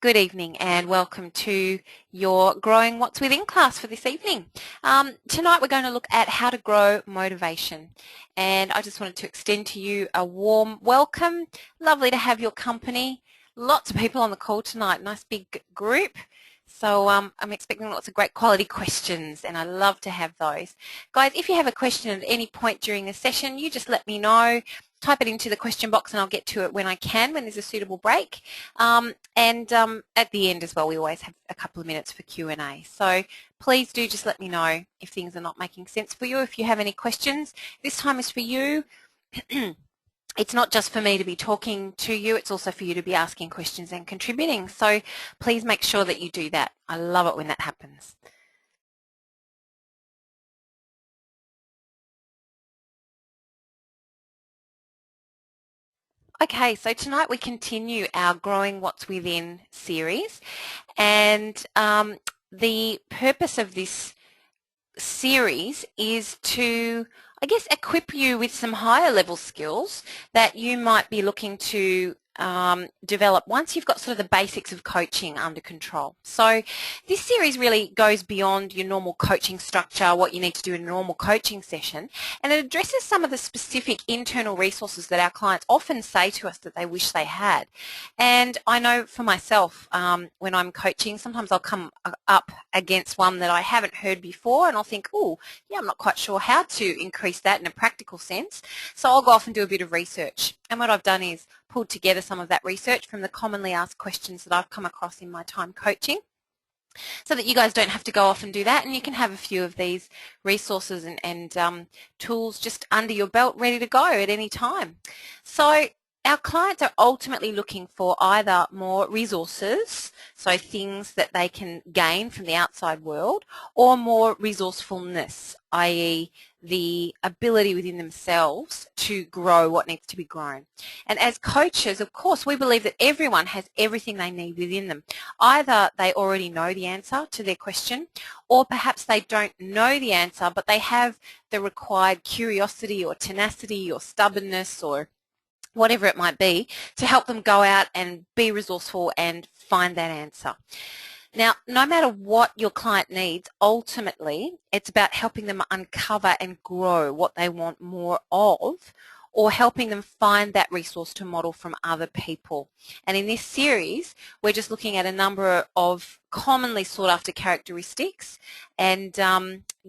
Good evening and welcome to your Growing What's Within class for this evening. Tonight we're going to look at how to grow motivation, and I just wanted to extend to you a warm welcome. Lovely to have your company. Lots of people on the call tonight, nice big group. So I'm expecting lots of great quality questions, and I love to have those. Guys, if you have a question at any point during the session, you just let me know. Type it into the question box and I'll get to it when I can, when there's a suitable break. At the end as well, we always have a couple of minutes for Q&A. So please do just let me know if things are not making sense for you. If you have any questions, this time is for you. It's not just for me to be talking to you, it's also for you to be asking questions and contributing. So please make sure that you do that. I love it when that happens. Okay, so tonight we continue our Growing What's Within series, and the purpose of this series is to, I guess, equip you with some higher level skills that you might be looking to develop once you've got sort of the basics of coaching under control. So this series really goes beyond your normal coaching structure, what you need to do in a normal coaching session, and it addresses some of the specific internal resources that our clients often say to us that they wish they had. And I know for myself, when I'm coaching, sometimes I'll come up against one that I haven't heard before, and I'll think, oh, yeah, I'm not quite sure how to increase that in a practical sense. So I'll go off and do a bit of research. And what I've done is pulled together some of that research from the commonly asked questions that I've come across in my time coaching, so that you guys don't have to go off and do that, and you can have a few of these resources and tools just under your belt ready to go at any time. So our clients are ultimately looking for either more resources, so things that they can gain from the outside world, or more resourcefulness, i.e. the ability within themselves to grow what needs to be grown. And as coaches, of course, we believe that everyone has everything they need within them. Either they already know the answer to their question, or perhaps they don't know the answer, but they have the required curiosity or tenacity or stubbornness or whatever it might be to help them go out and be resourceful and find that answer. Now, no matter what your client needs, ultimately, it's about helping them uncover and grow what they want more of, or helping them find that resource to model from other people. And in this series, we're just looking at a number of commonly sought after characteristics and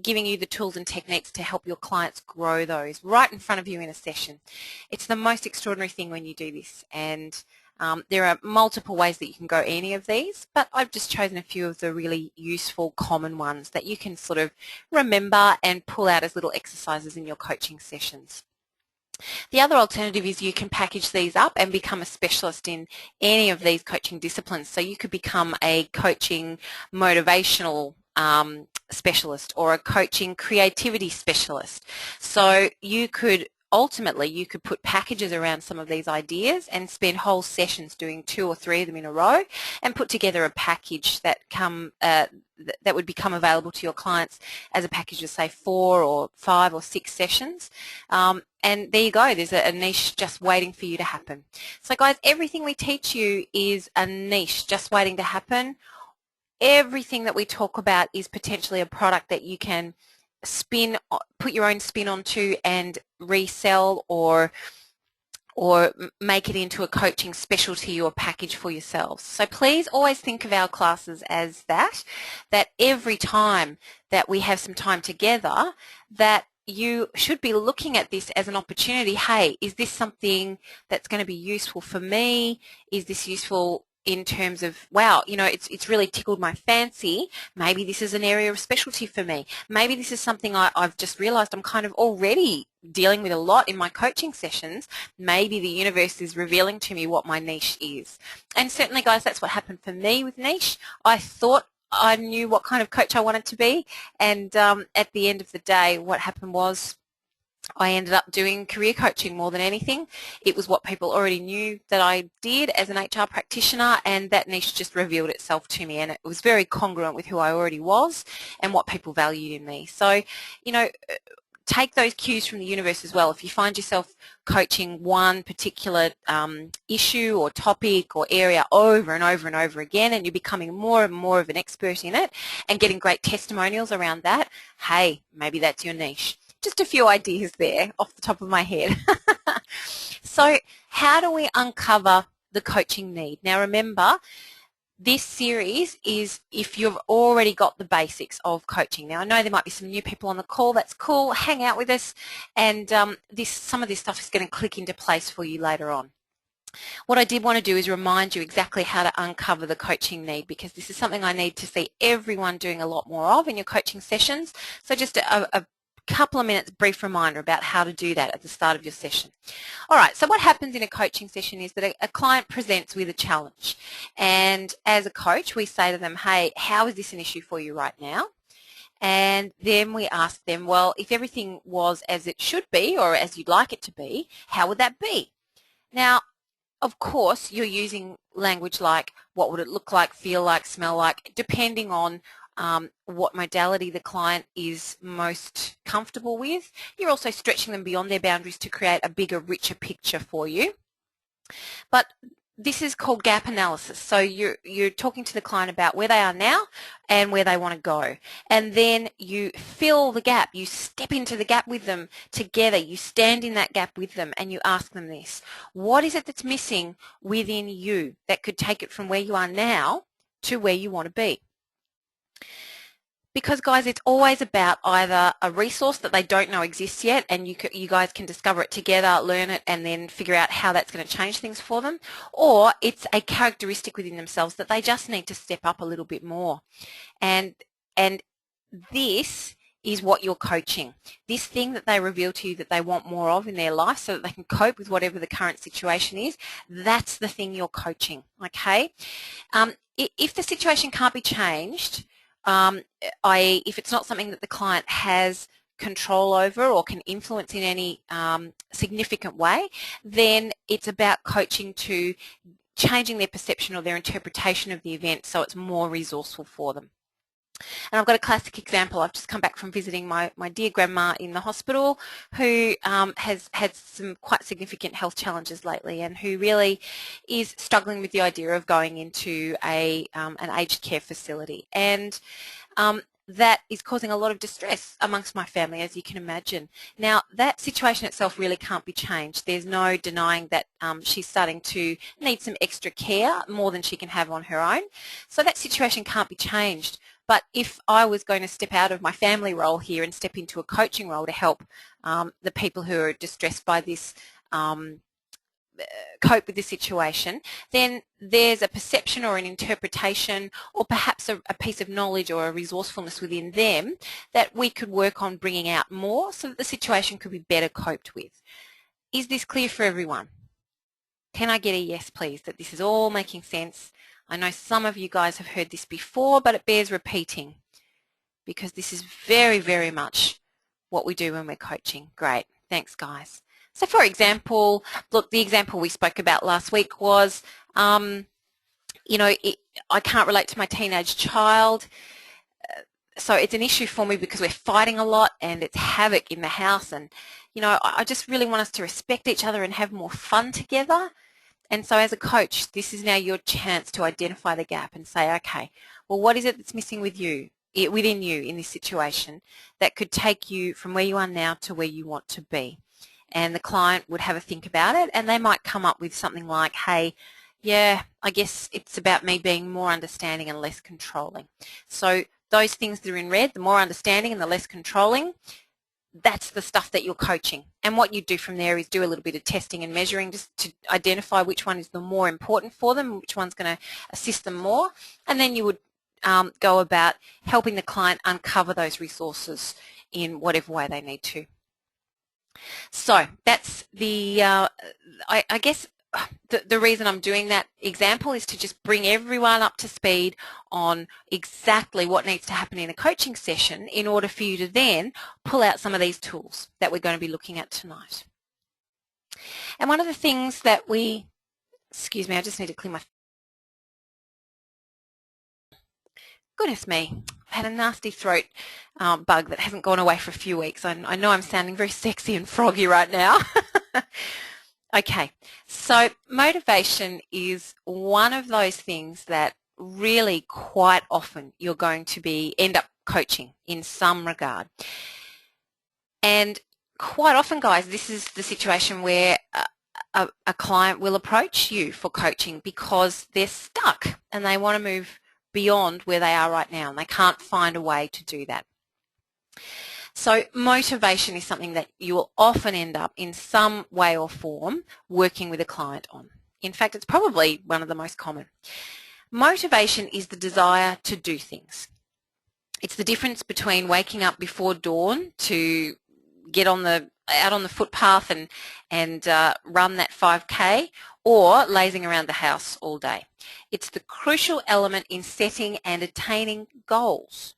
giving you the tools and techniques to help your clients grow those right in front of you in a session. It's the most extraordinary thing when you do this, and there are multiple ways that you can go any of these, but I've just chosen a few of the really useful common ones that you can sort of remember and pull out as little exercises in your coaching sessions. The other alternative is you can package these up and become a specialist in any of these coaching disciplines. So you could become a coaching motivational specialist or a coaching creativity specialist. So you could ultimately, you could put packages around some of these ideas and spend whole sessions doing 2 or 3 of them in a row and put together a package that that would become available to your clients as a package of, say, 4 or 5 or 6 sessions. And there you go, there's a niche just waiting for you to happen. So guys, everything we teach you is a niche just waiting to happen. Everything that we talk about is potentially a product that you can put your own spin onto and resell or make it into a coaching specialty or package for yourselves. So please always think of our classes as that every time that we have some time together, that you should be looking at this as an opportunity. Hey, is this something that's going to be useful for me? Is this useful in terms of, wow, you know, it's really tickled my fancy. Maybe this is an area of specialty for me. Maybe this is something I've just realized I'm kind of already dealing with a lot in my coaching sessions. Maybe the universe is revealing to me what my niche is. And certainly, guys, that's what happened for me with niche. I thought I knew what kind of coach I wanted to be, and at the end of the day, what happened was I ended up doing career coaching more than anything. It was what people already knew that I did as an HR practitioner, and that niche just revealed itself to me, and it was very congruent with who I already was and what people valued in me. So, you know, take those cues from the universe as well. If you find yourself coaching one particular issue or topic or area over and over and over again, and you're becoming more and more of an expert in it and getting great testimonials around that, hey, maybe that's your niche. Just a few ideas there off the top of my head. So how do we uncover the coaching need? Now remember, this series is if you've already got the basics of coaching. Now I know there might be some new people on the call. That's cool. Hang out with us, and some of this stuff is going to click into place for you later on. What I did want to do is remind you exactly how to uncover the coaching need, because this is something I need to see everyone doing a lot more of in your coaching sessions. So just a couple of minutes brief reminder about how to do that at the start of your session. All right, so what happens in a coaching session is that a client presents with a challenge, and as a coach we say to them, hey, how is this an issue for you right now? And then we ask them, well, if everything was as it should be or as you'd like it to be, how would that be? Now, of course, you're using language like what would it look like, feel like, smell like, depending on what modality the client is most comfortable with. You're also stretching them beyond their boundaries to create a bigger, richer picture for you. But this is called gap analysis. So you're talking to the client about where they are now and where they want to go. And then you fill the gap. You step into the gap with them together. You stand in that gap with them and you ask them this. What is it that's missing within you that could take it from where you are now to where you want to be? Because, guys, it's always about either a resource that they don't know exists yet and you guys can discover it together, learn it, and then figure out how that's going to change things for them, or it's a characteristic within themselves that they just need to step up a little bit more. And this is what you're coaching. This thing that they reveal to you that they want more of in their life so that they can cope with whatever the current situation is, that's the thing you're coaching, okay? If the situation can't be changed, if it's not something that the client has control over or can influence in any significant way, then it's about coaching to changing their perception or their interpretation of the event so it's more resourceful for them. And I've got a classic example. I've just come back from visiting my dear grandma in the hospital, who has had some quite significant health challenges lately and who really is struggling with the idea of going into an aged care facility. And that is causing a lot of distress amongst my family, as you can imagine. Now, that situation itself really can't be changed. There's no denying that she's starting to need some extra care, more than she can have on her own. So that situation can't be changed. But if I was going to step out of my family role here and step into a coaching role to help the people who are distressed by this cope with this situation, then there's a perception or an interpretation or perhaps a piece of knowledge or a resourcefulness within them that we could work on bringing out more so that the situation could be better coped with. Is this clear for everyone? Can I get a yes, please, that this is all making sense? I know some of you guys have heard this before, but it bears repeating because this is very, very much what we do when we're coaching. Great. Thanks, guys. So, for example, look, the example we spoke about last week was, I can't relate to my teenage child, so it's an issue for me because we're fighting a lot and it's havoc in the house, and, I just really want us to respect each other and have more fun together. And so as a coach, this is now your chance to identify the gap and say, okay, well, what is it that's missing within you in this situation that could take you from where you are now to where you want to be? And the client would have a think about it, and they might come up with something like, hey, yeah, I guess it's about me being more understanding and less controlling. So those things that are in red, the more understanding and the less controlling, that's the stuff that you're coaching. And what you do from there is do a little bit of testing and measuring just to identify which one is the more important for them, which one's going to assist them more. And then you would go about helping the client uncover those resources in whatever way they need to. So that's the, I guess the reason I'm doing that example is to just bring everyone up to speed on exactly what needs to happen in a coaching session in order for you to then pull out some of these tools that we're going to be looking at tonight. And one of the things that excuse me, I just need to clear my Goodness me, I've had a nasty throat bug that hasn't gone away for a few weeks. I know I'm sounding very sexy and froggy right now. Okay, so motivation is one of those things that really quite often you're going to end up coaching in some regard. And quite often, guys, this is the situation where a client will approach you for coaching because they're stuck and they want to move beyond where they are right now and they can't find a way to do that. So motivation is something that you will often end up in some way or form working with a client on. In fact, it's probably one of the most common. Motivation is the desire to do things. It's the difference between waking up before dawn to get out on the footpath and run that 5K, or lazing around the house all day. It's the crucial element in setting and attaining goals.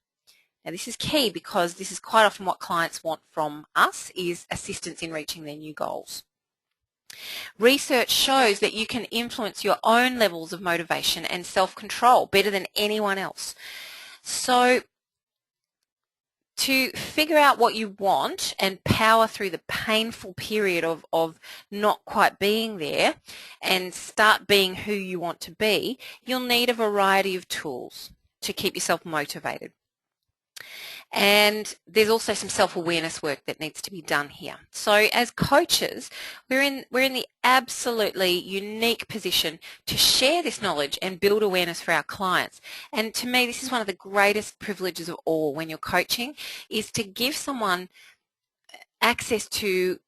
Now this is key because this is quite often what clients want from us, is assistance in reaching their new goals. Research shows that you can influence your own levels of motivation and self-control better than anyone else. So to figure out what you want and power through the painful period of not quite being there and start being who you want to be, you'll need a variety of tools to keep yourself motivated. And there's also some self-awareness work that needs to be done here. So as coaches, we're in the absolutely unique position to share this knowledge and build awareness for our clients. And to me, this is one of the greatest privileges of all when you're coaching, is to give someone access to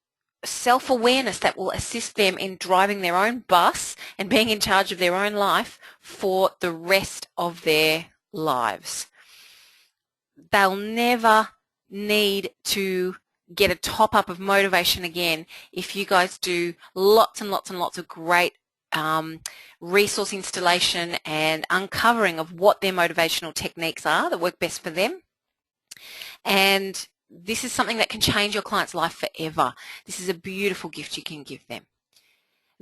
self-awareness that will assist them in driving their own bus and being in charge of their own life for the rest of their lives. They'll never need to get a top-up of motivation again if you guys do lots and lots and lots of great resource installation and uncovering of what their motivational techniques are that work best for them. And this is something that can change your client's life forever. This is a beautiful gift you can give them.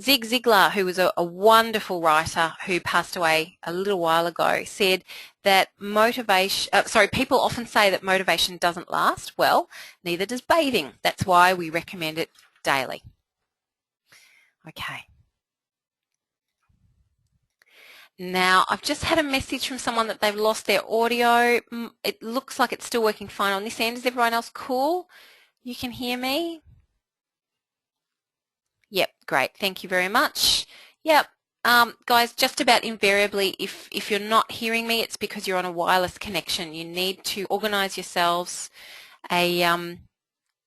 Zig Ziglar, who was a wonderful writer who passed away a little while ago, said that people often say that motivation doesn't last. Well, neither does bathing. That's why we recommend it daily. Okay. Now, I've just had a message from someone that they've lost their audio. It looks like it's still working fine on this end. Is everyone else cool? You can hear me? Yep, great. Thank you very much. Yep. Guys, just about invariably, if you're not hearing me, it's because you're on a wireless connection. You need to organise yourselves a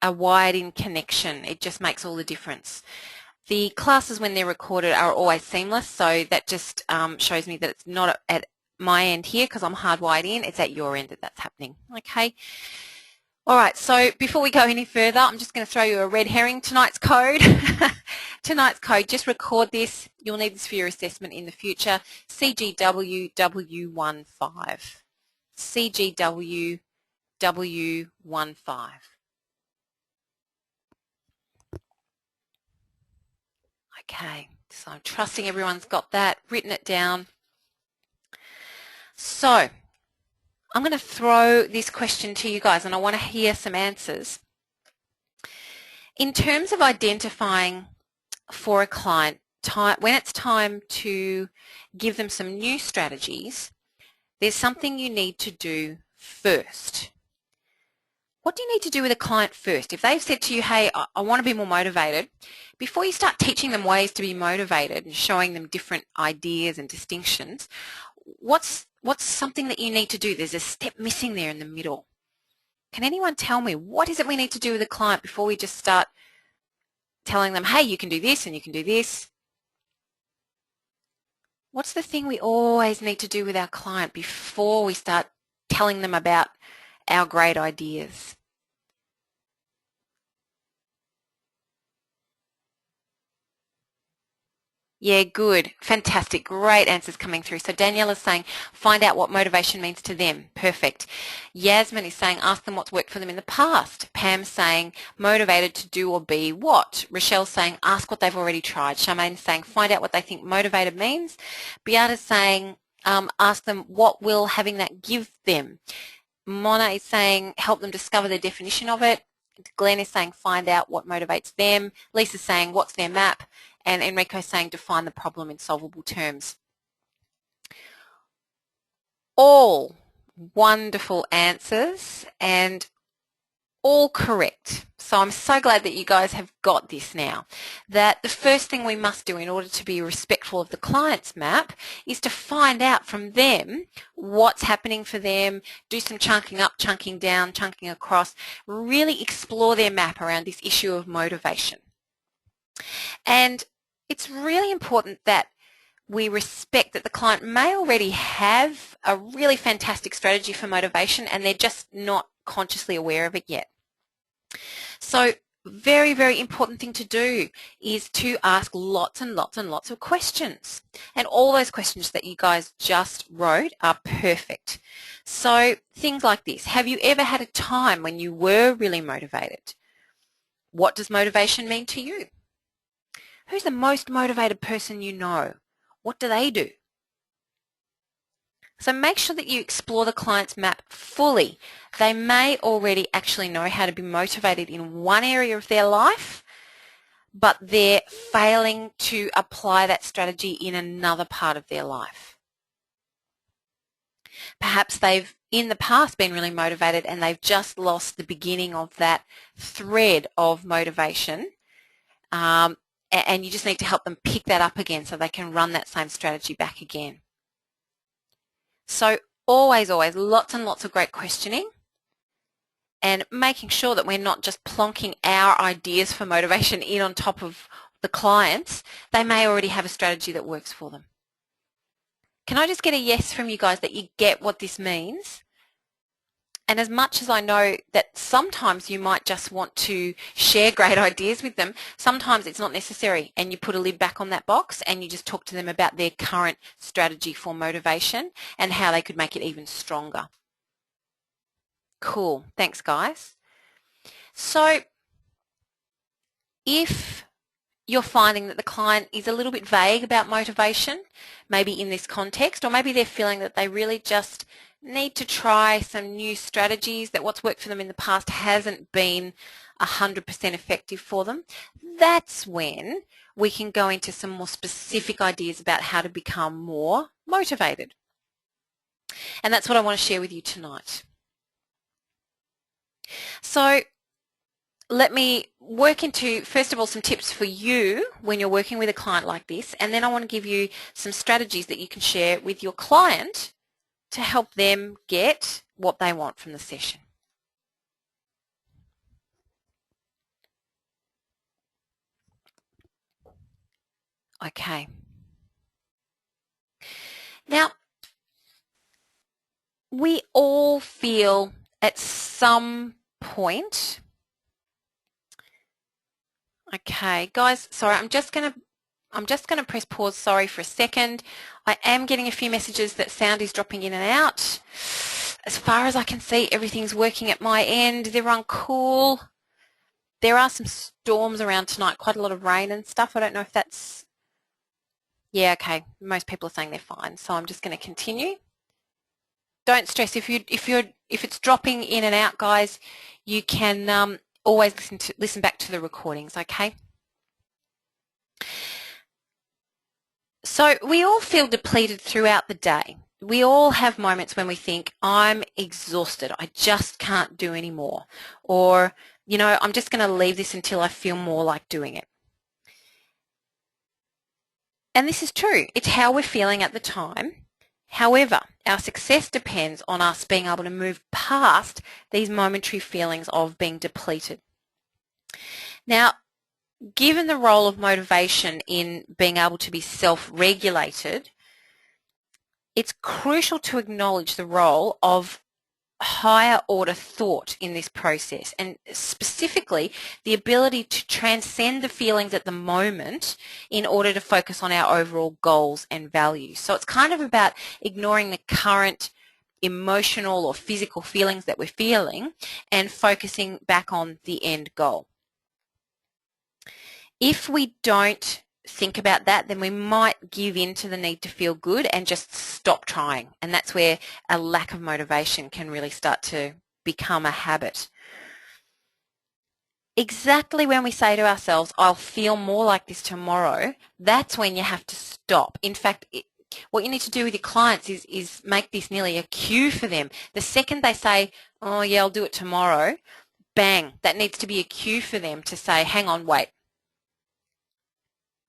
wired-in connection. It just makes all the difference. The classes, when they're recorded, are always seamless, so that just shows me that it's not at my end here because I'm hardwired in. It's at your end that that's happening. Okay. All right, so before we go any further, I'm just going to throw you a red herring. Tonight's code. Tonight's code, just record this. You'll need this for your assessment in the future. CGWW15. CGWW15. Okay, so I'm trusting everyone's got that, written it down. So I'm going to throw this question to you guys and I want to hear some answers. In terms of identifying for a client, when it's time to give them some new strategies, there's something you need to do first. What do you need to do with a client first? If they've said to you, hey, I want to be more motivated, before you start teaching them ways to be motivated and showing them different ideas and distinctions, what's something that you need to do? There's a step missing there in the middle. Can anyone tell me what is it we need to do with a client before we just start telling them, hey, you can do this and you can do this? What's the thing we always need to do with our client before we start telling them about our great ideas? Yeah, good. Fantastic. Great answers coming through. So Danielle is saying, find out what motivation means to them. Perfect. Yasmin is saying, ask them what's worked for them in the past. Pam's saying, motivated to do or be what? Rochelle's saying, ask what they've already tried. Charmaine's saying, find out what they think motivated means. Beata's saying, ask them what will having that give them. Mona is saying help them discover the definition of it. Glenn is saying find out what motivates them. Lisa's saying what's their map. And Enrico's saying define the problem in solvable terms. All wonderful answers and all correct. So I'm so glad that you guys have got this now, that the first thing we must do in order to be respectful of the client's map is to find out from them what's happening for them, do some chunking up, chunking down, chunking across, really explore their map around this issue of motivation. And it's really important that we respect that the client may already have a really fantastic strategy for motivation and they're just not consciously aware of it yet. So very, very important thing to do is to ask lots and lots and lots of questions. And all those questions that you guys just wrote are perfect. So things like this. Have you ever had a time when you were really motivated? What does motivation mean to you? Who's the most motivated person you know? What do they do? So make sure that you explore the client's map fully. They may already actually know how to be motivated in one area of their life, but they're failing to apply that strategy in another part of their life. Perhaps they've in the past been really motivated and they've just lost the beginning of that thread of motivation, and you just need to help them pick that up again so they can run that same strategy back again. So always, always lots and lots of great questioning and making sure that we're not just plonking our ideas for motivation in on top of the clients. They may already have a strategy that works for them. Can I just get a yes from you guys that you get what this means? And as much as I know that sometimes you might just want to share great ideas with them, sometimes it's not necessary and you put a lid back on that box and you just talk to them about their current strategy for motivation and how they could make it even stronger. Cool. Thanks, guys. So if you're finding that the client is a little bit vague about motivation, maybe in this context, or maybe they're feeling that they really just need to try some new strategies, that what's worked for them in the past hasn't been 100% effective for them, that's when we can go into some more specific ideas about how to become more motivated. And that's what I want to share with you tonight. So let me work into, first of all, some tips for you when you're working with a client like this, and then I want to give you some strategies that you can share with your client to help them get what they want from the session. Okay. Now, we all feel at some point, okay, guys, sorry, I'm just going to press pause, sorry, for a second. I am getting a few messages that sound is dropping in and out. As far as I can see, everything's working at my end. Is everyone cool? There are some storms around tonight, quite a lot of rain and stuff. I don't know if that's... Yeah, okay. Most people are saying they're fine, so I'm just going to continue. Don't stress. If it's dropping in and out, guys, you can always listen back to the recordings, okay? So we all feel depleted throughout the day. We all have moments when we think, I'm exhausted, I just can't do any more. Or, you know, I'm just going to leave this until I feel more like doing it. And this is true. It's how we're feeling at the time. However, our success depends on us being able to move past these momentary feelings of being depleted. Now, given the role of motivation in being able to be self-regulated, it's crucial to acknowledge the role of higher order thought in this process, and specifically the ability to transcend the feelings at the moment in order to focus on our overall goals and values. So it's kind of about ignoring the current emotional or physical feelings that we're feeling and focusing back on the end goal. If we don't think about that, then we might give in to the need to feel good and just stop trying. And that's where a lack of motivation can really start to become a habit. Exactly when we say to ourselves, I'll feel more like this tomorrow, that's when you have to stop. In fact, what you need to do with your clients is make this nearly a cue for them. The second they say, oh yeah, I'll do it tomorrow, bang, that needs to be a cue for them to say, hang on, wait.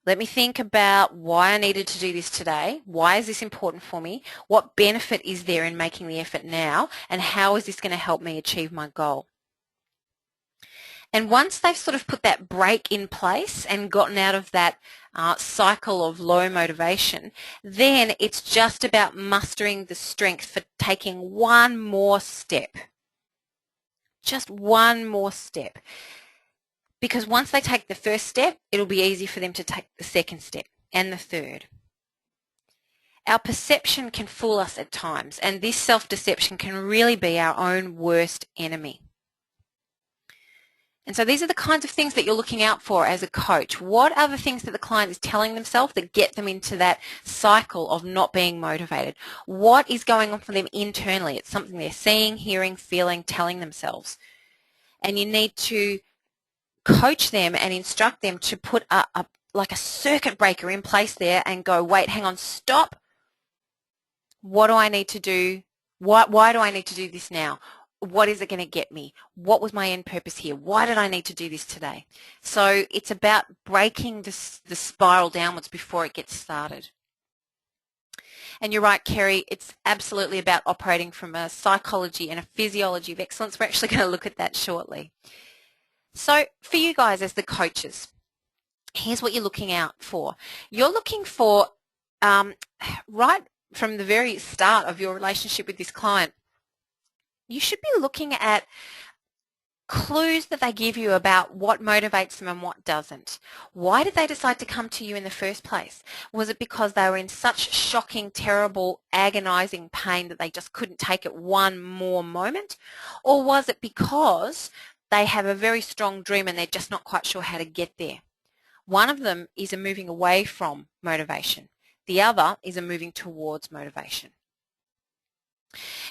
Let me think about why I needed to do this today. Why is this important for me? What benefit is there in making the effort now? And how is this going to help me achieve my goal? And once they've sort of put that break in place and gotten out of that cycle of low motivation, then it's just about mustering the strength for taking one more step. Just one more step. Because once they take the first step, it'll be easy for them to take the second step and the third. Our perception can fool us at times, and this self-deception can really be our own worst enemy. And so these are the kinds of things that you're looking out for as a coach. What are the things that the client is telling themselves that get them into that cycle of not being motivated? What is going on for them internally? It's something they're seeing, hearing, feeling, telling themselves. And you need to coach them and instruct them to put like a circuit breaker in place there and go, wait, hang on, stop. What do I need to do? Why do I need to do this now? What is it going to get me? What was my end purpose here? Why did I need to do this today? So it's about breaking the spiral downwards before it gets started. And you're right, Kerry, it's absolutely about operating from a psychology and a physiology of excellence. We're actually going to look at that shortly. So for you guys as the coaches, here's what you're looking out for. You're looking for, right from the very start of your relationship with this client, you should be looking at clues that they give you about what motivates them and what doesn't. Why did they decide to come to you in the first place? Was it because they were in such shocking, terrible, agonizing pain that they just couldn't take it one more moment? Or was it because they have a very strong dream and they're just not quite sure how to get there? One of them is a moving away from motivation. The other is a moving towards motivation.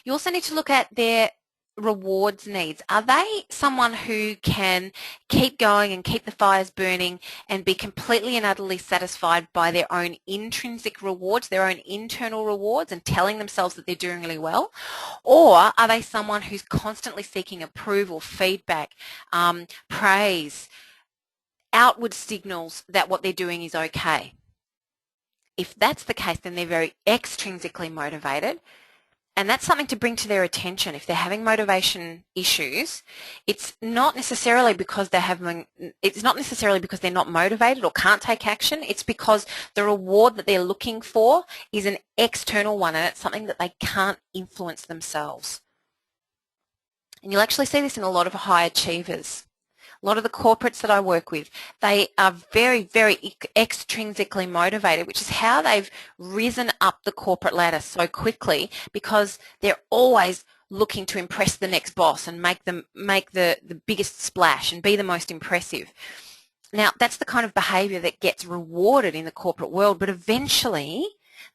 You also need to look at their rewards needs. Are they someone who can keep going and keep the fires burning and be completely and utterly satisfied by their own intrinsic rewards, their own internal rewards, and telling themselves that they're doing really well? Or are they someone who's constantly seeking approval, feedback, praise, outward signals that what they're doing is okay? If that's the case, then they're very extrinsically motivated. And that's something to bring to their attention. If they're having motivation issues, it's not necessarily because they're not motivated or can't take action. It's because the reward that they're looking for is an external one, and it's something that they can't influence themselves. And you'll actually see this in a lot of high achievers. A lot of the corporates that I work with, they are very, very extrinsically motivated, which is how they've risen up the corporate ladder so quickly, because they're always looking to impress the next boss and make the biggest splash and be the most impressive. Now, that's the kind of behavior that gets rewarded in the corporate world, but eventually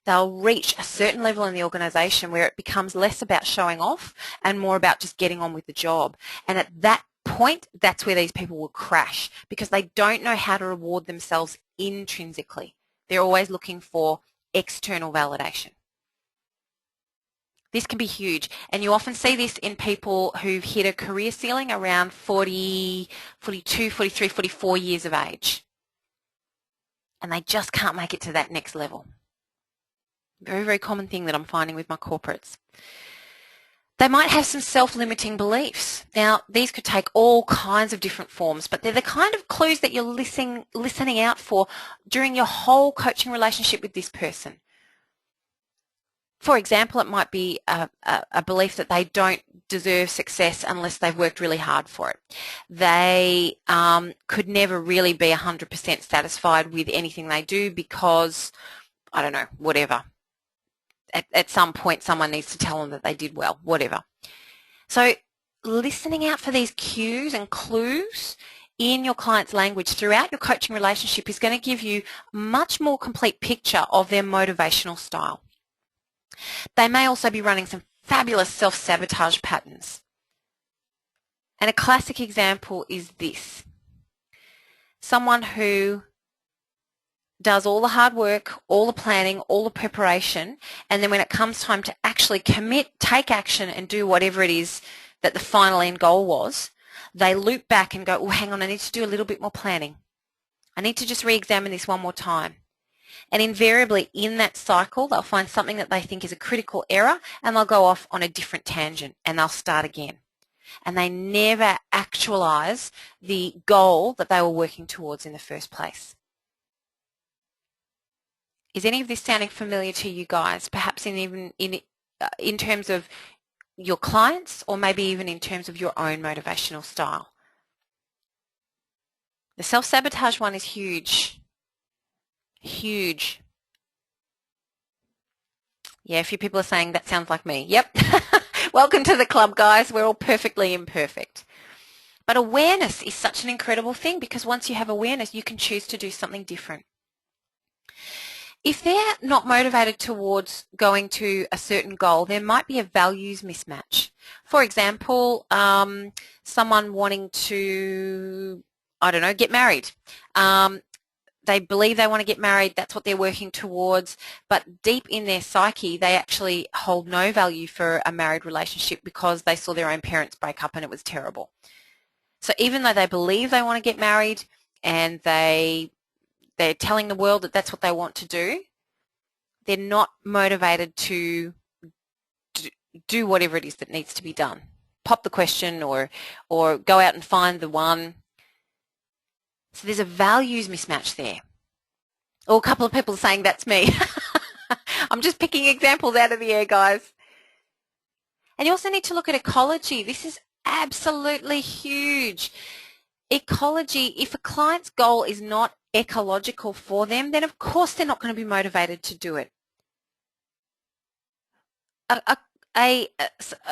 they'll reach a certain level in the organization where it becomes less about showing off and more about just getting on with the job. And at that point, that's where these people will crash, because they don't know how to reward themselves intrinsically. They're always looking for external validation. This can be huge, and you often see this in people who've hit a career ceiling around 40, 42, 43, 44 years of age, and they just can't make it to that next level. Very, very common thing that I'm finding with my corporates. They might have some self-limiting beliefs. Now, these could take all kinds of different forms, but they're the kind of clues that you're listening out for during your whole coaching relationship with this person. For example, it might be a belief that they don't deserve success unless they've worked really hard for it. They could never really be 100% satisfied with anything they do because, I don't know, whatever. At some point, someone needs to tell them that they did well, whatever. So listening out for these cues and clues in your client's language throughout your coaching relationship is going to give you a much more complete picture of their motivational style. They may also be running some fabulous self-sabotage patterns. And a classic example is this. Someone who does all the hard work, all the planning, all the preparation, and then when it comes time to actually commit, take action and do whatever it is that the final end goal was, they loop back and go, oh, hang on, I need to do a little bit more planning. I need to just re-examine this one more time. And invariably in that cycle, they'll find something that they think is a critical error and they'll go off on a different tangent and they'll start again. And they never actualize the goal that they were working towards in the first place. Is any of this sounding familiar to you guys, perhaps in terms of your clients or maybe even in terms of your own motivational style? The self-sabotage one is huge. Huge. Yeah, a few people are saying that sounds like me. Yep. Welcome to the club, guys. We're all perfectly imperfect. But awareness is such an incredible thing because once you have awareness, you can choose to do something different. If they're not motivated towards going to a certain goal, there might be a values mismatch. For example, someone wanting to, I don't know, get married. They believe they want to get married, that's what they're working towards, but deep in their psyche they actually hold no value for a married relationship because they saw their own parents break up and it was terrible. So even though they believe they want to get married and they're telling the world that that's what they want to do, they're not motivated to do whatever it is that needs to be done. Pop the question or go out and find the one. So there's a values mismatch there. Oh, a couple of people are saying that's me. I'm just picking examples out of the air, guys. And you also need to look at ecology. This is absolutely huge. Ecology, if a client's goal is not ecological for them, then of course they're not going to be motivated to do it.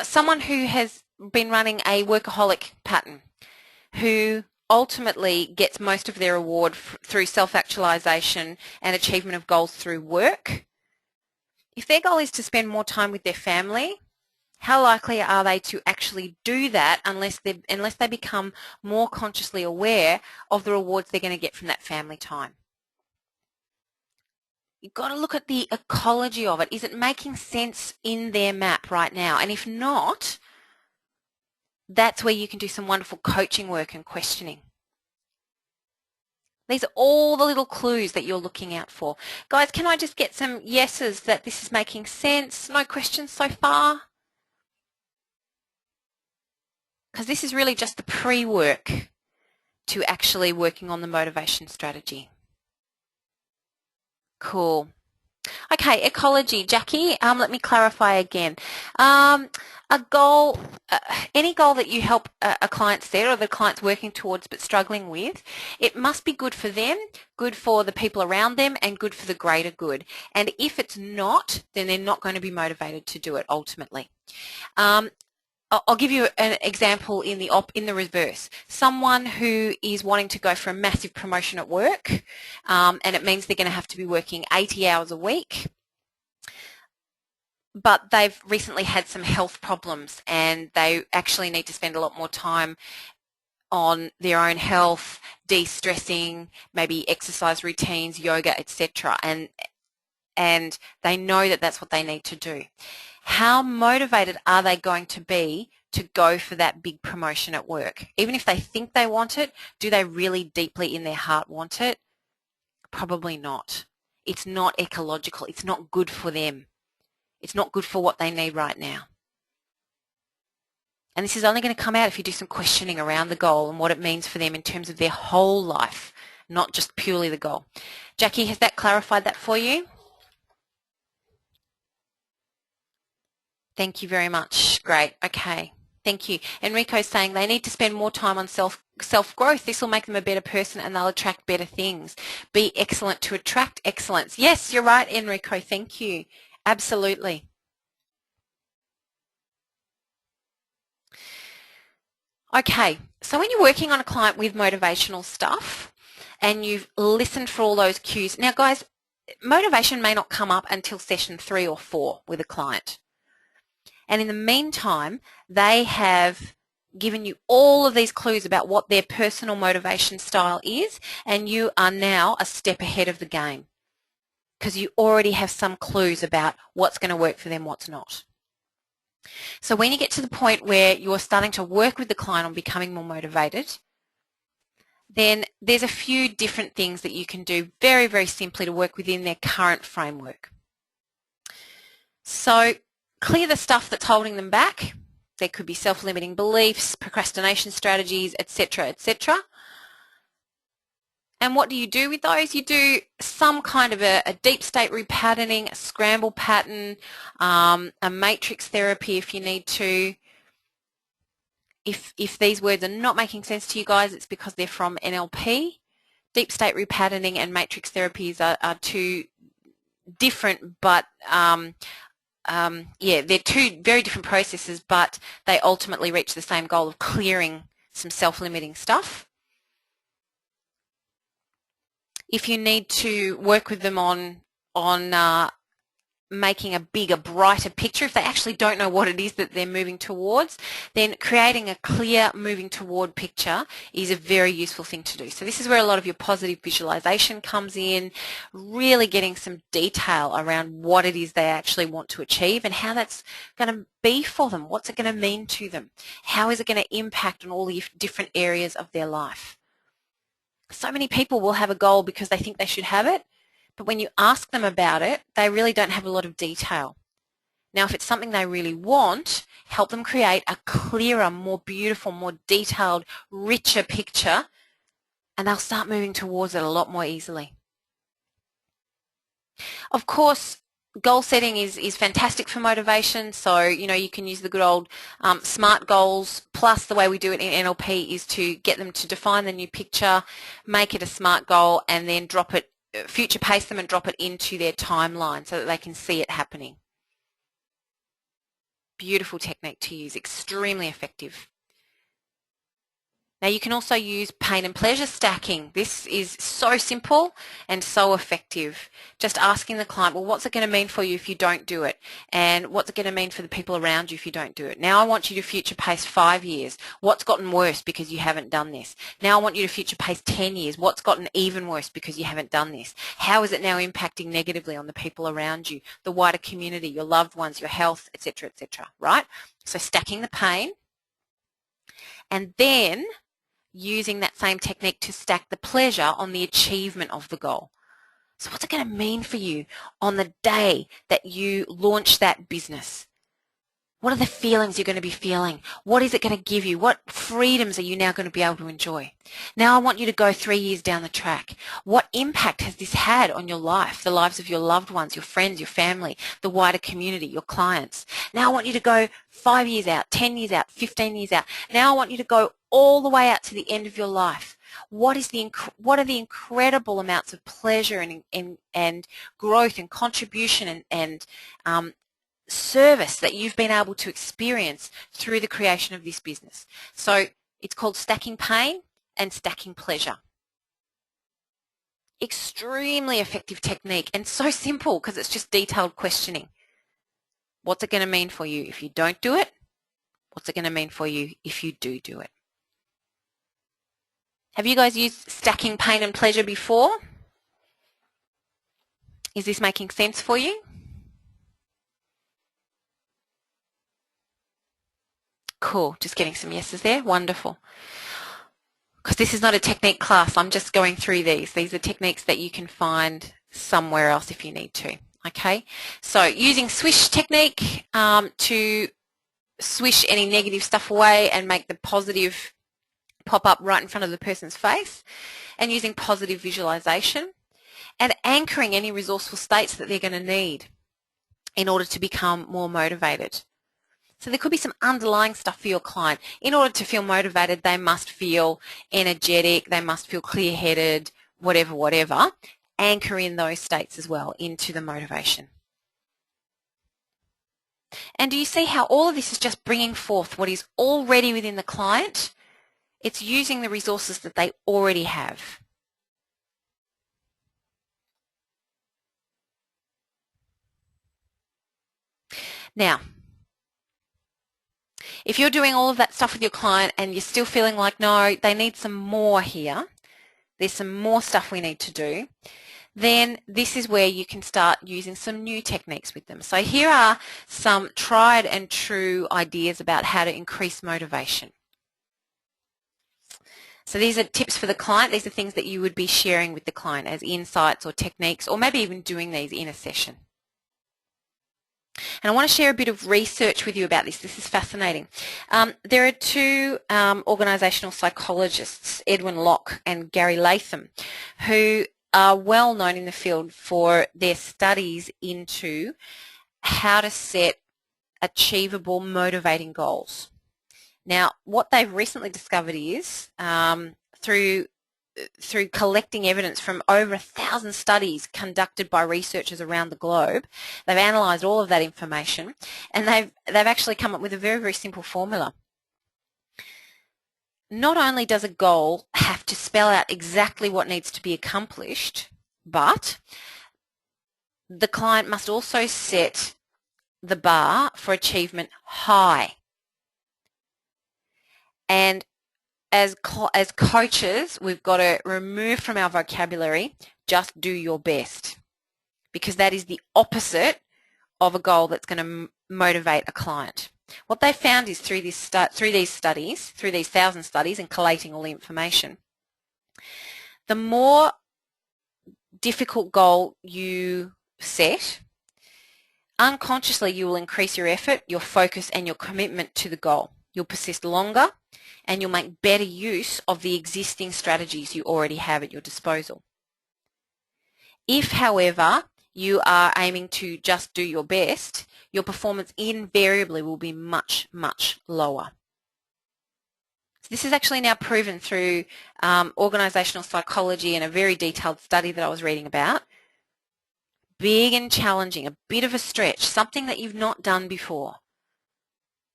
Someone who has been running a workaholic pattern, who ultimately gets most of their reward through self-actualization and achievement of goals through work, if their goal is to spend more time with their family, how likely are they to actually do that unless they become more consciously aware of the rewards they're going to get from that family time? You've got to look at the ecology of it. Is it making sense in their map right now? And if not, that's where you can do some wonderful coaching work and questioning. These are all the little clues that you're looking out for. Guys, can I just get some yeses that this is making sense? No questions so far? Because this is really just the pre-work to actually working on the motivation strategy. Cool. Okay, ecology. Jackie, let me clarify again. A goal, any goal that you help a client set or the client's working towards but struggling with, it must be good for them, good for the people around them, and good for the greater good. And if it's not, then they're not going to be motivated to do it ultimately. I'll give you an example in the reverse. Someone who is wanting to go for a massive promotion at work, and it means they're going to have to be working 80 hours a week, but they've recently had some health problems and they actually need to spend a lot more time on their own health, de-stressing, maybe exercise routines, yoga, etc. And they know that that's what they need to do. How motivated are they going to be to go for that big promotion at work? Even if they think they want it, do they really deeply in their heart want it? Probably not. It's not ecological. It's not good for them. It's not good for what they need right now. And this is only going to come out if you do some questioning around the goal and what it means for them in terms of their whole life, not just purely the goal. Jackie, has that clarified that for you? Thank you very much. Great. Okay. Thank you. Enrico's saying they need to spend more time on self-growth. This will make them a better person and they'll attract better things. Be excellent to attract excellence. Yes, you're right, Enrico. Thank you. Absolutely. Okay, so when you're working on a client with motivational stuff and you've listened for all those cues, now guys, motivation may not come up until session 3 or 4 with a client. And in the meantime, they have given you all of these clues about what their personal motivation style is, and you are now a step ahead of the game because you already have some clues about what's going to work for them, what's not. So when you get to the point where you're starting to work with the client on becoming more motivated, then there's a few different things that you can do very, very simply to work within their current framework. So clear the stuff that's holding them back. There could be self-limiting beliefs, procrastination strategies, etc., etc. And what do you do with those? You do some kind of a deep state repatterning, a scramble pattern, a matrix therapy if you need to. If these words are not making sense to you guys, it's because they're from NLP. Deep state repatterning and matrix therapies are two different, but yeah, they're two very different processes, but they ultimately reach the same goal of clearing some self-limiting stuff. If you need to work with them on making a bigger, brighter picture, if they actually don't know what it is that they're moving towards, then creating a clear moving toward picture is a very useful thing to do. So this is where a lot of your positive visualization comes in, really getting some detail around what it is they actually want to achieve and how that's going to be for them. What's it going to mean to them? How is it going to impact on all the different areas of their life? So many people will have a goal because they think they should have it, but when you ask them about it, they really don't have a lot of detail. Now, if it's something they really want, help them create a clearer, more beautiful, more detailed, richer picture, and they'll start moving towards it a lot more easily. Of course, goal setting is fantastic for motivation, so you can use the good old SMART goals, plus the way we do it in NLP is to get them to define the new picture, make it a SMART goal, and then drop it, future pace them and drop it into their timeline so that they can see it happening. Beautiful technique to use, extremely effective. Now you can also use pain and pleasure stacking. This is so simple and so effective. Just asking the client, well, what's it going to mean for you if you don't do it? And what's it going to mean for the people around you if you don't do it? Now I want you to future pace 5 years. What's gotten worse because you haven't done this? Now I want you to future pace 10 years. What's gotten even worse because you haven't done this? How is it now impacting negatively on the people around you, the wider community, your loved ones, your health, etc., etc., right? So stacking the pain, and then using that same technique to stack the pleasure on the achievement of the goal. So what's it going to mean for you on the day that you launch that business? What are the feelings you're going to be feeling? What is it going to give you? What freedoms are you now going to be able to enjoy? Now I want you to go 3 years down the track. What impact has this had on your life, the lives of your loved ones, your friends, your family, the wider community, your clients? Now I want you to go 5 years out, 10 years out, 15 years out. Now I want you to go all the way out to the end of your life. What are the incredible amounts of pleasure and growth and contribution and service that you've been able to experience through the creation of this business? So it's called stacking pain and stacking pleasure. Extremely effective technique and so simple because it's just detailed questioning. What's it going to mean for you if you don't do it? What's it going to mean for you if you do it? Have you guys used stacking pain and pleasure before? Is this making sense for you? Cool, just getting some yeses there. Wonderful. Because this is not a technique class, I'm just going through these. These are techniques that you can find somewhere else if you need to. Okay, so using swish technique to swish any negative stuff away and make the positive pop up right in front of the person's face, and using positive visualization, and anchoring any resourceful states that they're going to need in order to become more motivated. So there could be some underlying stuff for your client. In order to feel motivated, they must feel energetic, they must feel clear-headed, whatever. Anchor in those states as well into the motivation. And do you see how all of this is just bringing forth what is already within the client It's using the resources that they already have. Now, if you're doing all of that stuff with your client and you're still feeling like, no, they need some more here, there's some more stuff we need to do, then this is where you can start using some new techniques with them. So here are some tried and true ideas about how to increase motivation. So these are tips for the client. These are things that you would be sharing with the client as insights or techniques, or maybe even doing these in a session. And I want to share a bit of research with you about this. This is fascinating. There are two organisational psychologists, Edwin Locke and Gary Latham, who are well known in the field for their studies into how to set achievable, motivating goals. Now, what they've recently discovered is through collecting evidence from over 1,000 studies conducted by researchers around the globe, they've analysed all of that information, and they've actually come up with a very, very simple formula. Not only does a goal have to spell out exactly what needs to be accomplished, but the client must also set the bar for achievement high. And as coaches, we've got to remove from our vocabulary, just do your best, because that is the opposite of a goal that's going to motivate a client. What they found is through these 1,000 studies and collating all the information, the more difficult goal you set, unconsciously you will increase your effort, your focus and your commitment to the goal. You'll persist longer and you'll make better use of the existing strategies you already have at your disposal. If, however, you are aiming to just do your best, your performance invariably will be much, much lower. So this is actually now proven through organisational psychology and a very detailed study that I was reading about. Big and challenging, a bit of a stretch, something that you've not done before.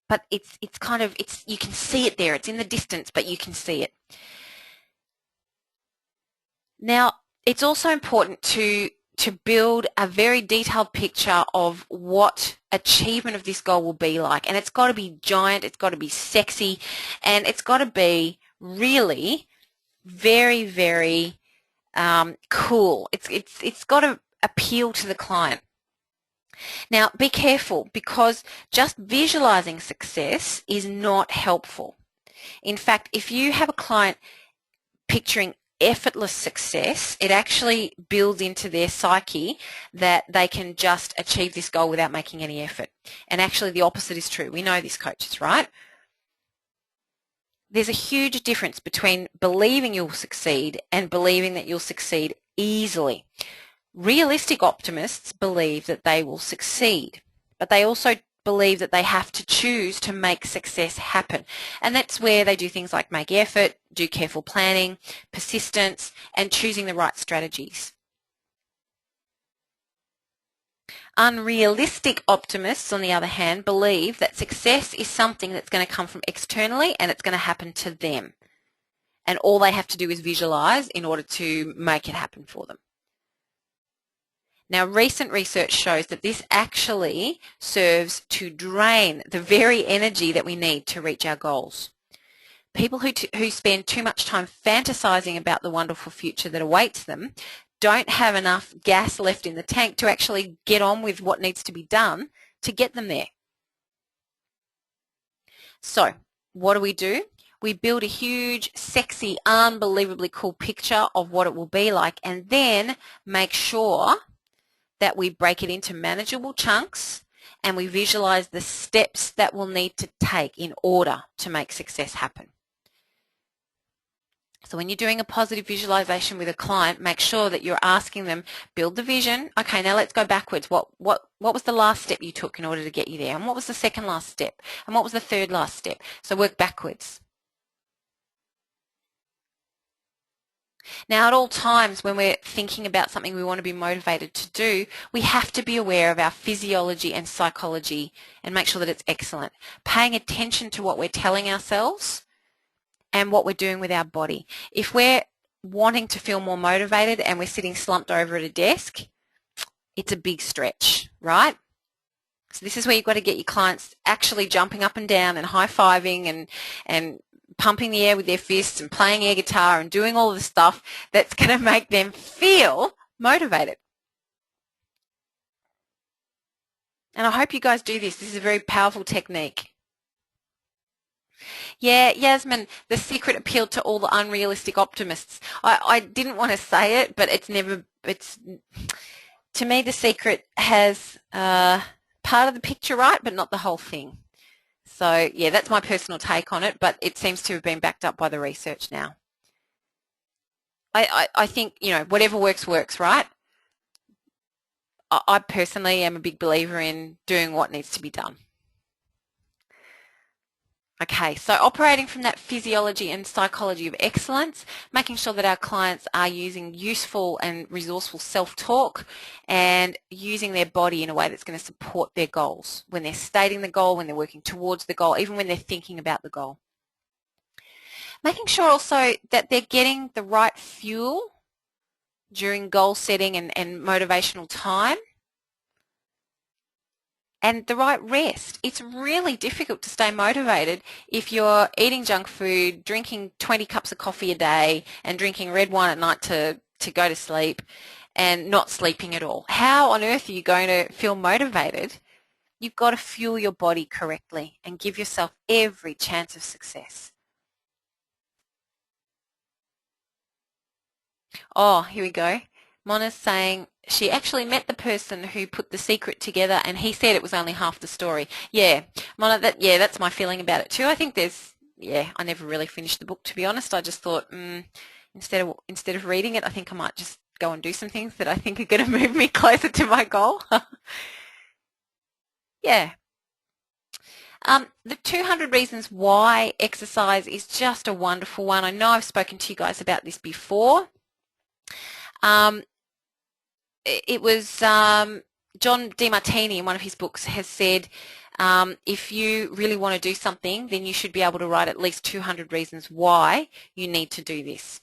But it's you can see it there. It's in the distance, but you can see it. Now, it's also important to build a very detailed picture of what achievement of this goal will be like. And it's got to be giant, it's got to be sexy, and it's got to be really very, very cool. It's got to appeal to the client. Now, be careful, because just visualizing success is not helpful. In fact, if you have a client picturing effortless success, it actually builds into their psyche that they can just achieve this goal without making any effort. And actually the opposite is true. We know this, coaches, right? There's a huge difference between believing you'll succeed and believing that you'll succeed easily. Realistic optimists believe that they will succeed, but they also believe that they have to choose to make success happen. And that's where they do things like make effort, do careful planning, persistence, and choosing the right strategies. Unrealistic optimists, on the other hand, believe that success is something that's going to come from externally and it's going to happen to them. And all they have to do is visualize in order to make it happen for them. Now, recent research shows that this actually serves to drain the very energy that we need to reach our goals. People who spend too much time fantasizing about the wonderful future that awaits them don't have enough gas left in the tank to actually get on with what needs to be done to get them there. So, what do? We build a huge, sexy, unbelievably cool picture of what it will be like, and then make sure that we break it into manageable chunks and we visualize the steps that we'll need to take in order to make success happen. So when you're doing a positive visualization with a client, make sure that you're asking them, build the vision. Okay, now let's go backwards. What was the last step you took in order to get you there? And what was the second last step? And what was the third last step? So work backwards. Now, at all times when we're thinking about something we want to be motivated to do, we have to be aware of our physiology and psychology and make sure that it's excellent. Paying attention to what we're telling ourselves and what we're doing with our body. If we're wanting to feel more motivated and we're sitting slumped over at a desk, it's a big stretch, right? So this is where you've got to get your clients actually jumping up and down and high-fiving and pumping the air with their fists and playing air guitar and doing all the stuff that's going to make them feel motivated. And I hope you guys do this. This is a very powerful technique. Yeah, Yasmin, the secret appealed to all the unrealistic optimists. I didn't want to say it, but to me, the secret has part of the picture right, but not the whole thing. So, yeah, that's my personal take on it, but it seems to have been backed up by the research now. I think, whatever works, right? I personally am a big believer in doing what needs to be done. Okay, so operating from that physiology and psychology of excellence, making sure that our clients are using useful and resourceful self-talk and using their body in a way that's going to support their goals when they're stating the goal, when they're working towards the goal, even when they're thinking about the goal. Making sure also that they're getting the right fuel during goal setting and motivational time, and the right rest. It's really difficult to stay motivated if you're eating junk food, drinking 20 cups of coffee a day, and drinking red wine at night to go to sleep and not sleeping at all. How on earth are you going to feel motivated? You've got to fuel your body correctly and give yourself every chance of success. Oh, here we go. Mona's saying she actually met the person who put the secret together and he said it was only half the story. Yeah, Mona, that's my feeling about it too. I think I never really finished the book, to be honest. I just thought instead of reading it, I think I might just go and do some things that I think are going to move me closer to my goal. Yeah. The 200 Reasons Why exercise is just a wonderful one. I know I've spoken to you guys about this before. It was John Demartini in one of his books has said, if you really want to do something, then you should be able to write at least 200 reasons why you need to do this.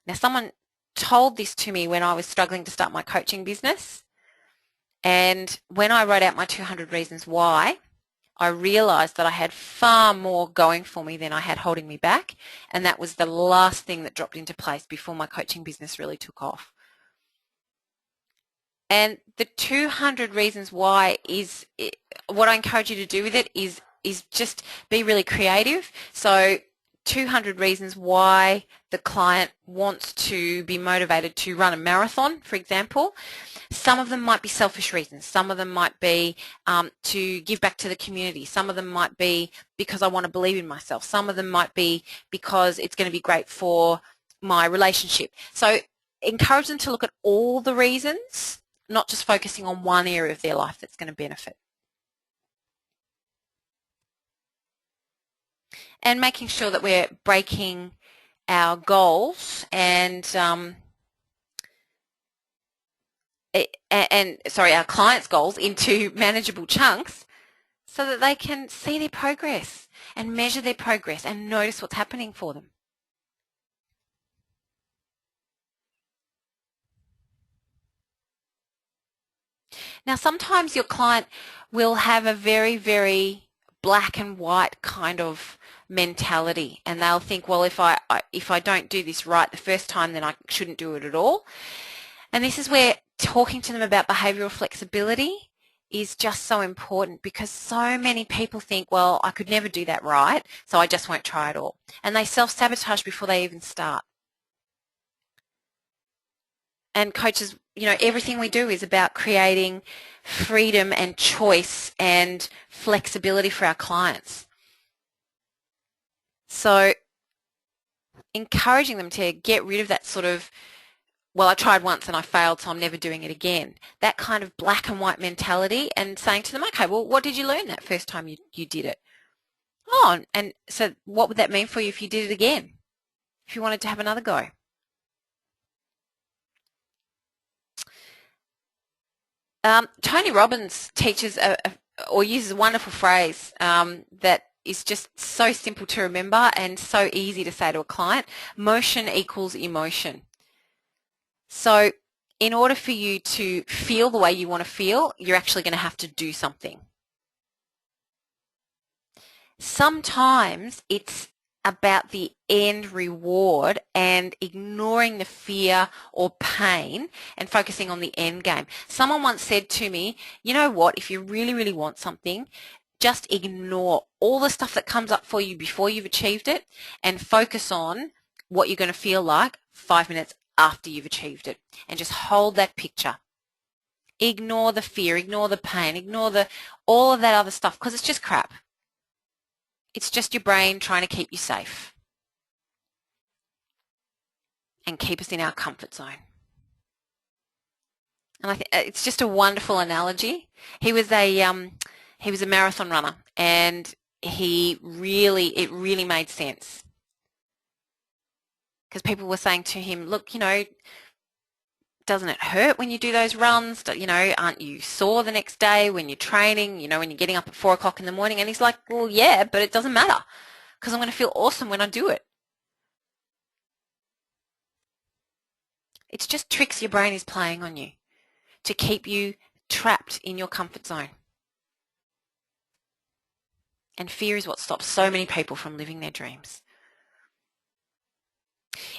Now, someone told this to me when I was struggling to start my coaching business, and when I wrote out my 200 reasons why, I realised that I had far more going for me than I had holding me back, and that was the last thing that dropped into place before my coaching business really took off. And the 200 reasons why is what I encourage you to do with it is just be really creative. So 200 reasons why the client wants to be motivated to run a marathon, for example. Some of them might be selfish reasons. Some of them might be to give back to the community. Some of them might be because I want to believe in myself. Some of them might be because it's going to be great for my relationship. So encourage them to look at all the reasons, not just focusing on one area of their life that's going to benefit. And making sure that we're breaking our goals and our clients' goals into manageable chunks so that they can see their progress and measure their progress and notice what's happening for them. Now, sometimes your client will have a very, very black and white kind of mentality, and they'll think, well, if I don't do this right the first time, then I shouldn't do it at all. And this is where talking to them about behavioural flexibility is just so important, because so many people think, well, I could never do that right, so I just won't try at all. And they self-sabotage before they even start. And coaches, everything we do is about creating freedom and choice and flexibility for our clients. So encouraging them to get rid of that sort of, well, I tried once and I failed, so I'm never doing it again. That kind of black and white mentality, and saying to them, okay, well, what did you learn that first time you did it? Oh, and so what would that mean for you if you did it again, if you wanted to have another go? Tony Robbins teaches or uses a wonderful phrase that is just so simple to remember and so easy to say to a client. Motion equals emotion. So in order for you to feel the way you want to feel, you're actually going to have to do something. Sometimes it's about the end reward and ignoring the fear or pain and focusing on the end game. Someone once said to me, you know what, if you really, really want something, just ignore all the stuff that comes up for you before you've achieved it and focus on what you're going to feel like 5 minutes after you've achieved it, and just hold that picture. Ignore the fear, ignore the pain, ignore all of that other stuff, because it's just crap. It's just your brain trying to keep you safe and keep us in our comfort zone. And I think it's just a wonderful analogy. He was a marathon runner, and it really made sense, because people were saying to him, look, doesn't it hurt when you do those runs? Aren't you sore the next day when you're training, when you're getting up at 4 o'clock in the morning? And he's like, well, yeah, but it doesn't matter, because I'm going to feel awesome when I do it. It's just tricks your brain is playing on you to keep you trapped in your comfort zone. And fear is what stops so many people from living their dreams.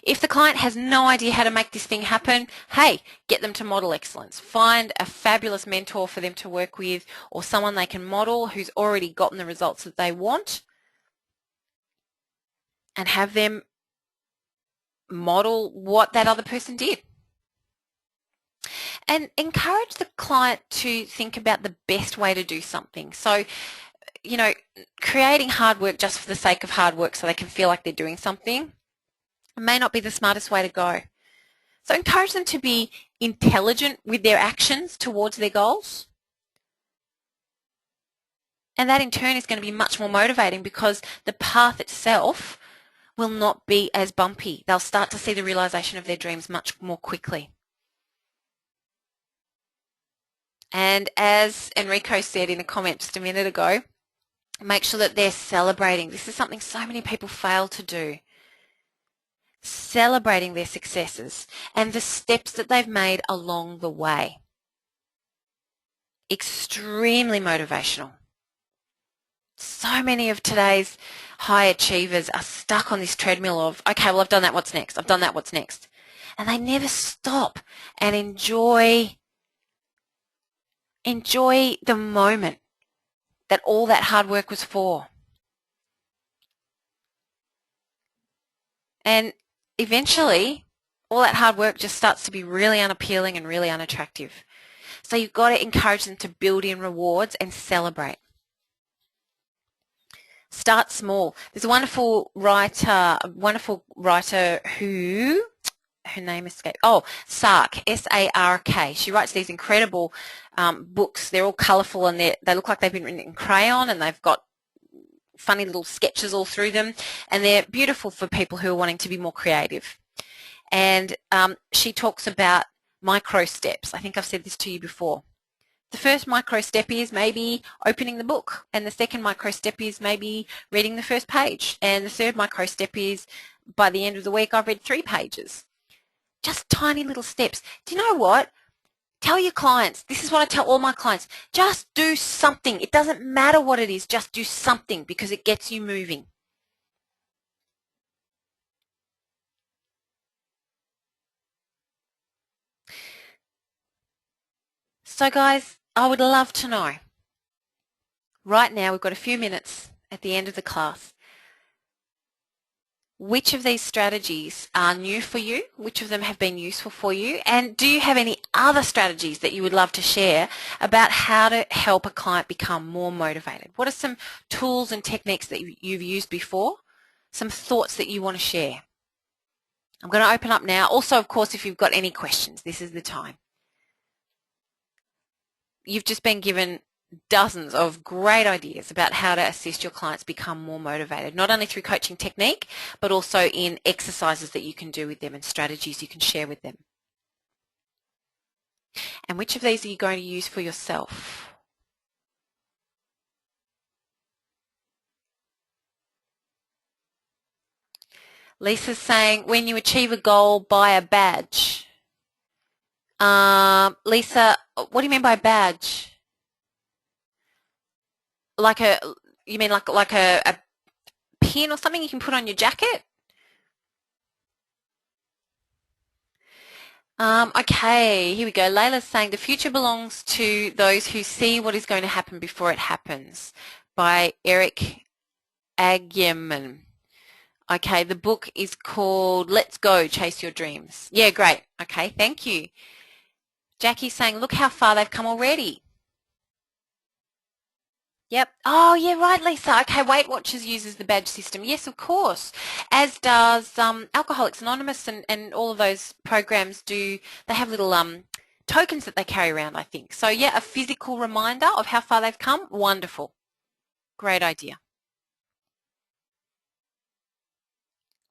If the client has no idea how to make this thing happen, hey, get them to Model Excellence. Find a fabulous mentor for them to work with, or someone they can model who's already gotten the results that they want, and have them model what that other person did. And encourage the client to think about the best way to do something. So, creating hard work just for the sake of hard work so they can feel like they're doing something may not be the smartest way to go. So encourage them to be intelligent with their actions towards their goals. And that in turn is going to be much more motivating, because the path itself will not be as bumpy. They'll start to see the realization of their dreams much more quickly. And as Enrico said in a comment just a minute ago, make sure that they're celebrating. This is something so many people fail to do. Celebrating their successes and the steps that they've made along the way. Extremely motivational. So many of today's high achievers are stuck on this treadmill of, okay, well, I've done that, what's next? I've done that, what's next? And they never stop and enjoy the moment that all that hard work was for. And eventually, all that hard work just starts to be really unappealing and really unattractive. So you've got to encourage them to build in rewards and celebrate. Start small. There's a wonderful writer who, her name escaped. Oh, Sark, S-A-R-K. She writes these incredible books. They're all colourful, and they look like they've been written in crayon, and they've got funny little sketches all through them, and they're beautiful for people who are wanting to be more creative. And she talks about micro steps. I think I've said this to you before. The first micro step is maybe opening the book, and the second micro step is maybe reading the first page, and the third micro step is by the end of the week I've read 3 pages. Just tiny little steps. Do you know what? Tell your clients, this is what I tell all my clients, just do something. It doesn't matter what it is, just do something, because it gets you moving. So guys, I would love to know. Right now, we've got a few minutes at the end of the class. Which of these strategies are new for you? Which of them have been useful for you? And do you have any other strategies that you would love to share about how to help a client become more motivated? What are some tools and techniques that you've used before? Some thoughts that you want to share? I'm going to open up now. Also, of course, if you've got any questions, this is the time. You've just been given dozens of great ideas about how to assist your clients become more motivated, not only through coaching technique, but also in exercises that you can do with them and strategies you can share with them. And which of these are you going to use for yourself? Lisa's saying, when you achieve a goal, buy a badge. Lisa, what do you mean by badge? Like you mean like a pin or something you can put on your jacket? Okay, here we go. Layla's saying the future belongs to those who see what is going to happen before it happens, by Eric Agyeman. Okay, the book is called Let's Go, Chase Your Dreams. Yeah, great. Okay, thank you. Jackie's saying, look how far they've come already. Yep. Oh, yeah, right, Lisa. Okay, Weight Watchers uses the badge system. Yes, of course. As does Alcoholics Anonymous and all of those programs do. They have little tokens that they carry around, I think. So, yeah, a physical reminder of how far they've come. Wonderful. Great idea.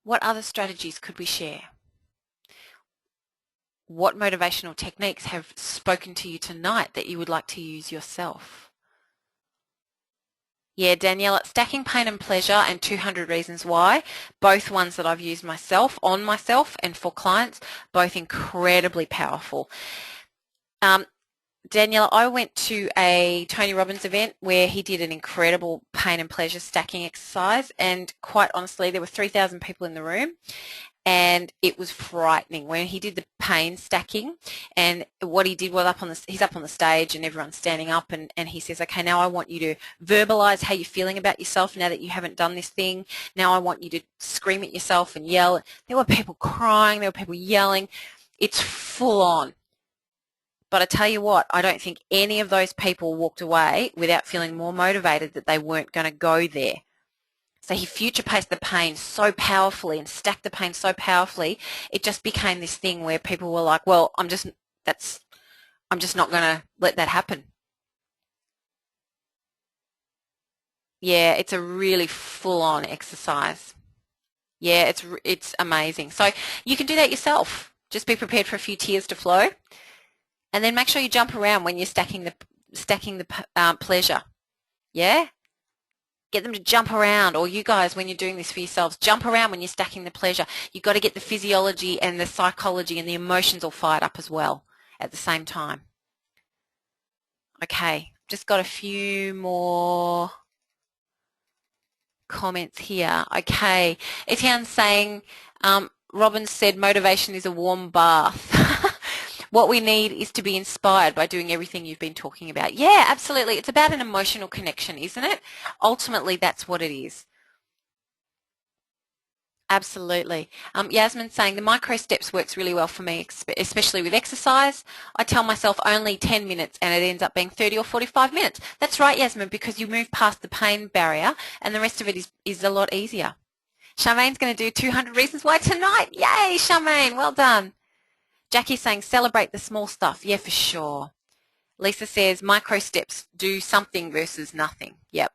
What other strategies could we share? What motivational techniques have spoken to you tonight that you would like to use yourself? Yeah, Daniela, Stacking Pain and Pleasure and 200 Reasons Why, both ones that I've used myself, on myself and for clients, both incredibly powerful. Daniela, I went to a Tony Robbins event where he did an incredible pain and pleasure stacking exercise, and quite honestly, there were 3,000 people in the room, and it was frightening when he did the pain stacking. And what he did was he's up on the stage and everyone's standing up, and he says, okay, now I want you to verbalize how you're feeling about yourself now that you haven't done this thing. Now I want you to scream at yourself and yell. There were people crying, there were people yelling. It's full on. But I tell you what, I don't think any of those people walked away without feeling more motivated that they weren't going to go there. So he future-paced the pain so powerfully and stacked the pain so powerfully, it just became this thing where people were like, well, I'm just not going to let that happen. Yeah, it's a really full-on exercise. Yeah, it's amazing. So you can do that yourself. Just be prepared for a few tears to flow, and then make sure you jump around when you're stacking the pleasure. Yeah. Get them to jump around, or you guys, when you're doing this for yourselves, jump around when you're stacking the pleasure. You've got to get the physiology and the psychology and the emotions all fired up as well at the same time. Okay, just got a few more comments here. Okay, Etienne's saying, Robin said motivation is a warm bath. What we need is to be inspired by doing everything you've been talking about. Yeah, absolutely. It's about an emotional connection, isn't it? Ultimately, that's what it is. Absolutely. Yasmin's saying the micro steps works really well for me, especially with exercise. I tell myself only 10 minutes and it ends up being 30 or 45 minutes. That's right, Yasmin, because you move past the pain barrier and the rest of it is a lot easier. Charmaine's going to do 200 Reasons Why tonight. Yay, Charmaine, well done. Jackie's saying celebrate the small stuff. Yeah, for sure. Lisa says micro steps, do something versus nothing. Yep.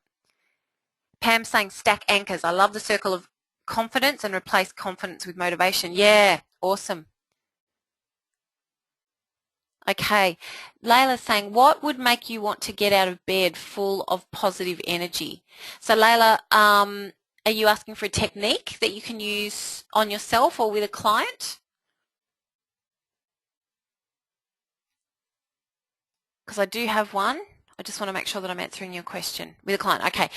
Pam's saying stack anchors. I love the circle of confidence and replace confidence with motivation. Yeah, awesome. Okay. Layla's saying, what would make you want to get out of bed full of positive energy? So Layla, are you asking for a technique that you can use on yourself or with a client? Because I do have one. I just want to make sure that I'm answering your question with a client. Okay.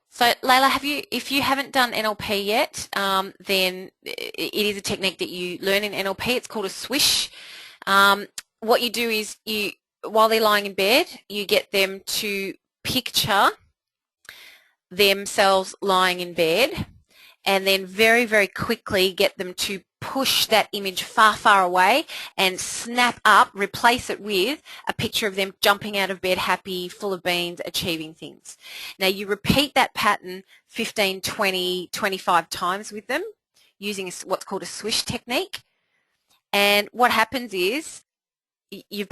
So Layla, if you haven't done NLP yet, then it is a technique that you learn in NLP. It's called a swish. What you do is while they're lying in bed, you get them to picture themselves lying in bed, and then very, very quickly get them to push that image far, far away and snap up, replace it with a picture of them jumping out of bed happy, full of beans, achieving things. Now you repeat that pattern 15, 20, 25 times with them using what's called a swish technique. And what happens is you've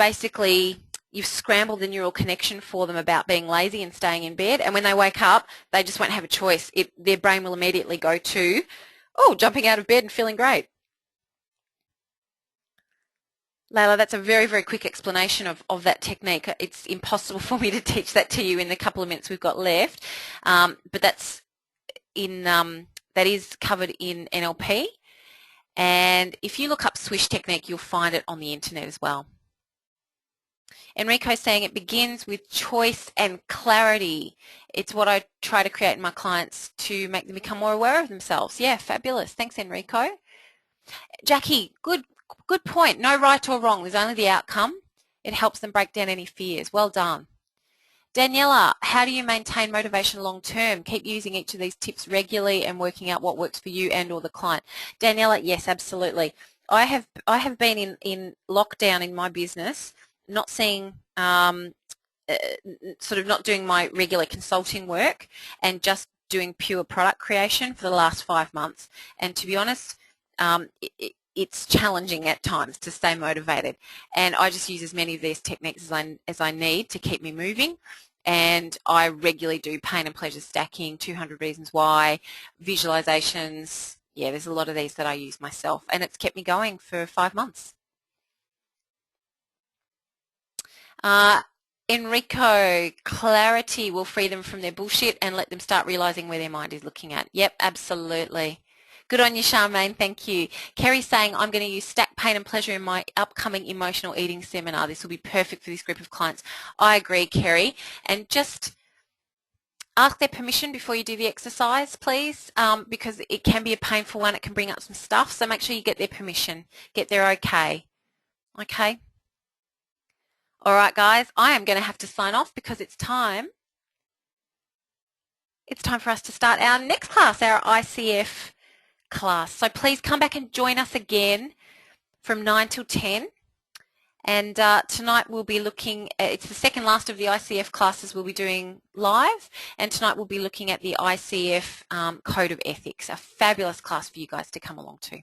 scrambled the neural connection for them about being lazy and staying in bed, and when they wake up, they just won't have a choice. Their brain will immediately go to, oh, jumping out of bed and feeling great. Layla, that's a very, very quick explanation of that technique. It's impossible for me to teach that to you in the couple of minutes we've got left, but that's in that is covered in NLP. And if you look up swish technique, you'll find it on the internet as well. Enrico's saying it begins with choice and clarity. It's what I try to create in my clients to make them become more aware of themselves. Yeah, fabulous. Thanks, Enrico. Jackie, good point. No right or wrong. There's only the outcome. It helps them break down any fears. Well done. Daniela, how do you maintain motivation long term? Keep using each of these tips regularly and working out what works for you and or the client. Daniela, yes, absolutely. I have been in lockdown in my business, not seeing sort of not doing my regular consulting work and just doing pure product creation for the last 5 months. And to be honest, it's challenging at times to stay motivated. And I just use as many of these techniques as I need to keep me moving. And I regularly do pain and pleasure stacking, 200 reasons why, visualizations. Yeah, there's a lot of these that I use myself, and it's kept me going for 5 months. Enrico, clarity will free them from their bullshit and let them start realizing where their mind is looking at. Yep, absolutely. Good on you, Charmaine. Thank you. Kerry's saying, I'm going to use Stack Pain and Pleasure in my upcoming emotional eating seminar. This will be perfect for this group of clients. I agree, Kerry. And just ask their permission before you do the exercise, please, because it can be a painful one. It can bring up some stuff. So make sure you get their permission, get their okay. Okay? All right, guys, I am going to have to sign off because it's time. It's time for us to start our next class, our ICF class. So please come back and join us again from 9 till 10. And tonight we'll be looking at, it's the second last of the ICF classes we'll be doing live, and tonight we'll be looking at the ICF Code of Ethics, a fabulous class for you guys to come along to.